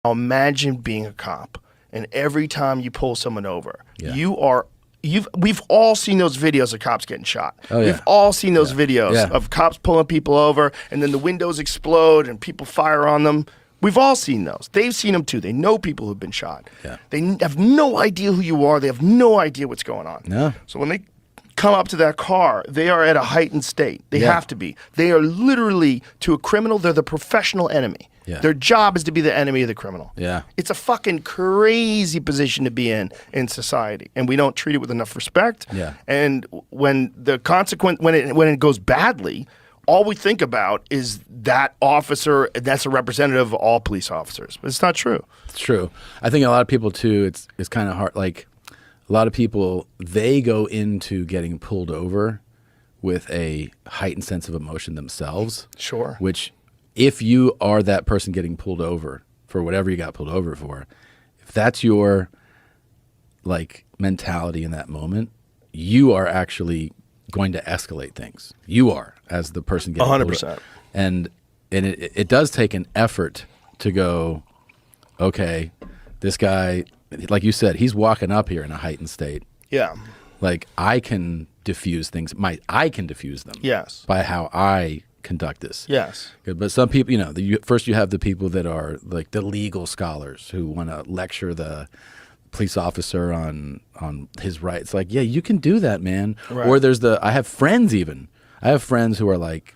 Imagine being a cop, and every time you pull someone over, we've all seen those videos of cops getting shot. Oh, yeah. We've all seen those videos of cops pulling people over, and then the windows explode and people fire on them. We've all seen those. They've seen them too. They know people who've been shot. Yeah. They have no idea who you are. They have no idea what's going on. No. So when they come up to that car, they are at a heightened state. They have to be. They are literally, to a criminal, they're the professional enemy. Yeah. Their job is to be the enemy of the criminal. Yeah. It's a fucking crazy position to be in society, and we don't treat it with enough respect. Yeah. And when the consequence, when it goes badly, all we think about is that officer, and that's a representative of all police officers. But it's not true. It's true. I think a lot of people too, it's kind of hard. Like a lot of people, they go into getting pulled over with a heightened sense of emotion themselves. Sure. Which, if you are that person getting pulled over for whatever you got pulled over for, if that's your like mentality in that moment, you are actually going to escalate things. You are, as the person getting 100%. pulled over. And it does take an effort to go, okay, this guy, like you said, he's walking up here in a heightened state. Yeah. Like, I can diffuse things. I can diffuse them. Yes. By how I conduct this. Yes. But some people, first you have the people that are like the legal scholars who want to lecture the police officer on his rights. Like, yeah, you can do that, man. Right. Or there's I have friends even. I have friends who are like,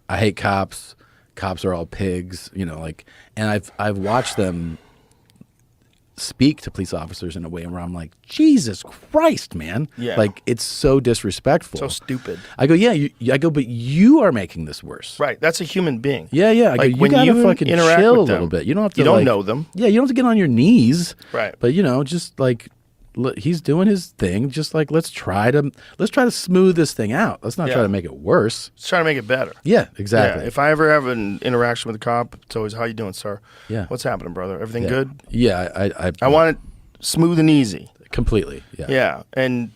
I hate cops. Cops are all pigs, and I've watched them speak to police officers in a way where I'm like, Jesus Christ, man. Yeah. Like, it's so disrespectful. So stupid. I go, yeah, but you are making this worse. Right. That's a human being. Yeah, yeah. I go, you gotta fucking chill a little bit. You don't have to. You don't know them. Yeah, you don't have to get on your knees. Right. But just like, he's doing his thing. Just like, let's try to smooth this thing out. Let's not try to make it worse. Let's try to make it better. Yeah, exactly. Yeah. If I ever have an interaction with a cop, it's always, how you doing, sir? Yeah. What's happening, brother? Everything good? Yeah, I want it smooth and easy. Completely. Yeah. Yeah, and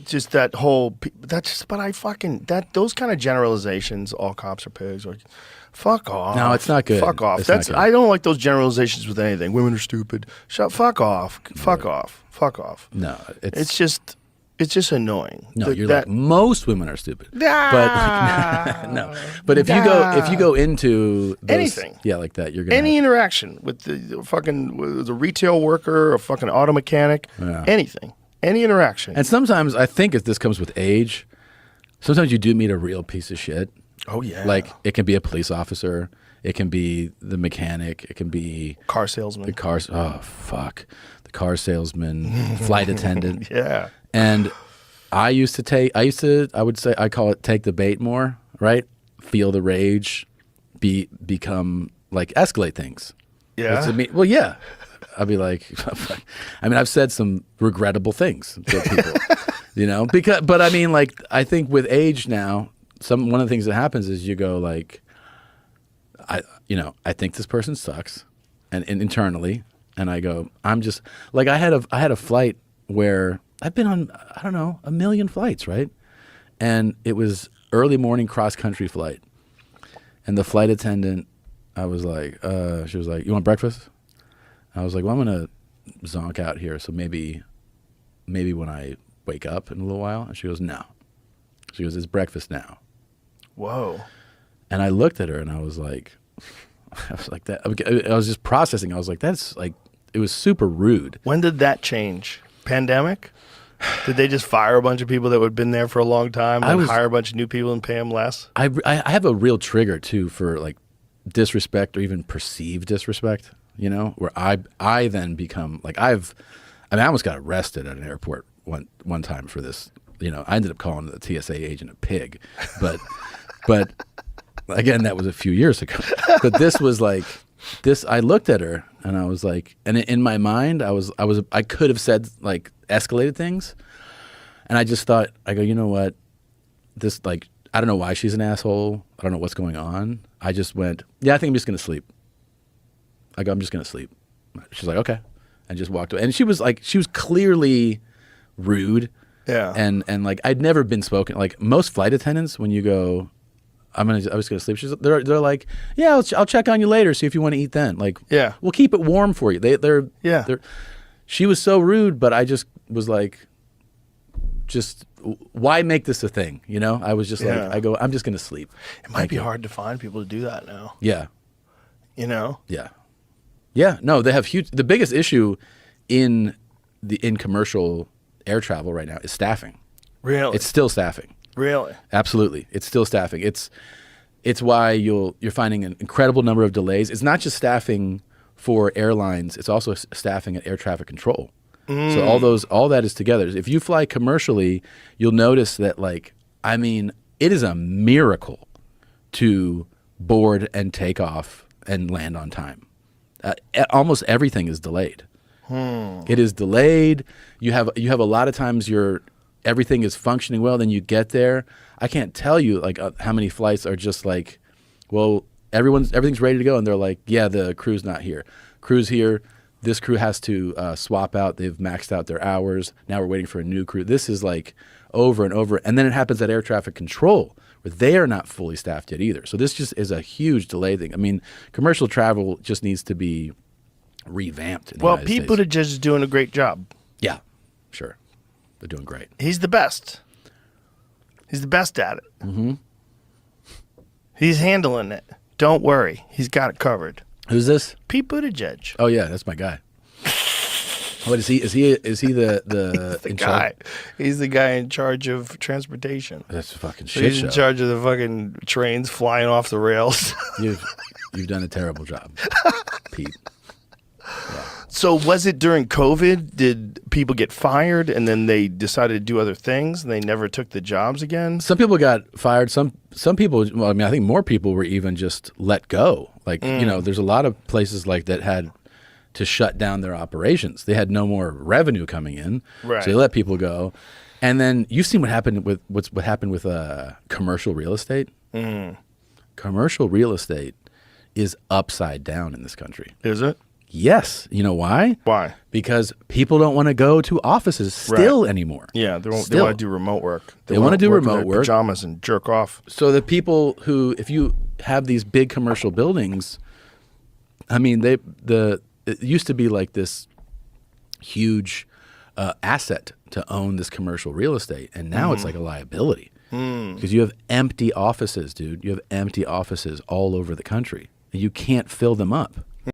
just that whole those kind of generalizations, all cops are pigs, or fuck off. No, it's not good. Fuck off. I don't like those generalizations with anything. Women are stupid. Fuck off. Fuck off. Fuck off. No, it's just annoying. No, you're like, most women are stupid. But no. But if you go into those, anything, like that, you're gonna interaction with the retail worker, a fucking auto mechanic, anything, any interaction. And sometimes I think if this comes with age, sometimes you do meet a real piece of shit. Oh yeah. Like, it can be a police officer, it can be the mecanic, it can be car salesman. The car salesman, flight attendant. Yeah. And I would say I call it take the bait more, right? Feel the rage, become like, escalate things. Yeah. Well, yeah. I'd be like, I've said some regrettable things to people, but I mean, like, I think with age now, one of the things that happens is you go like, I think this person sucks, and internally, and I go, I'm just like, I had a flight where I've been on, I don't know, 1 million flights, right? And it was early morning cross-country flight. And the flight attendant, I was like, she was like, you want breakfast? I was like, well, I'm going to zonk out here, so maybe when I wake up in a little while. And she goes, no. She goes, it's breakfast now. Whoa. And I looked at her and I was like that. I was just processing. I was like, that's like, it was super rude. When did that change? Pandemic? Did they just fire a bunch of people that had been there for a long time and hire a bunch of new people and pay them less? I have a real trigger too for like disrespect or even perceived disrespect, where I then become like, I almost got arrested at an airport one time for this. I ended up calling the TSA agent a pig, but again, that was a few years ago. But this was like, I looked at her and I was like, and in my mind, I could have said like escalated things. And I just thought, I go, you know what? This, like, I don't know why she's an asshole. I don't know what's going on. I just went, yeah, I think I'm just going to sleep. I go, I'm just going to sleep. She's like, okay. And just walked away. And she was clearly rude. Yeah. And like, I'd never been spoken, like most flight attendants, when you go, I was gonna sleep. They're like, yeah, I'll check on you later, see if you want to eat then. Like, Yeah. we'll keep it warm for you. They're She was so rude, but I just was like, why make this a thing? You know, I was just like, I'm just gonna sleep. It might be hard to find people to do that now. Yeah. You know? Yeah. Yeah. No, they have the biggest issue in commercial air travel right now is staffing. Really? It's still staffing. Really? Absolutely. It's still staffing. It's why you're finding an incredible number of delays. It's not just staffing for airlines, it's also staffing at air traffic control. So all that is together. If you fly commercially, you'll notice that it is a miracle to board and take off and land on time. Almost everything is delayed. It is delayed. You have a lot of times everything is functioning well. Then you get there. I can't tell you how many flights are just like, well, everything's ready to go, and they're like, yeah, the crew's not here. Crew's here. This crew has to swap out. They've maxed out their hours. Now we're waiting for a new crew. This is like over and over. And then it happens at air traffic control, where they are not fully staffed yet either. So this just is a huge delay thing. I mean, commercial travel just needs to be revamped. Well, Pete Buttigieg is doing a great job. Yeah, sure. They're doing great. He's the best. He's the best at it. Mm-hmm. He's handling it. Don't worry. He's got it covered. Who's this? Pete Buttigieg. Oh yeah, that's my guy. What is he? Is he the He's the guy? He's the guy in charge of transportation. That's a fucking So shit he's show. in charge of the fucking trains flying off the rails. You've done a terrible job, Pete. Yeah. So was it during COVID? Did people get fired and then they decided to do other things and they never took the jobs again? Some people got fired. Some people. Well, I mean, I think more people were even just let go. There's a lot of places like that had to shut down their operations. They had no more revenue coming in, right. So they let people go. And then you've seen what happened with commercial real estate. Commercial real estate is upside down in this country. Is it? Yes. You know why? Why? Because people don't want to go to offices still anymore. Yeah, they want to do remote work. They want to do work remote in their work. pajamas and jerk off. So the people who, if you have these big commercial buildings, I mean, it used to be like this huge asset to own this commercial real estate, and now it's like a liability because you have empty offices, dude. You have empty offices all over the country, and you can't fill them up.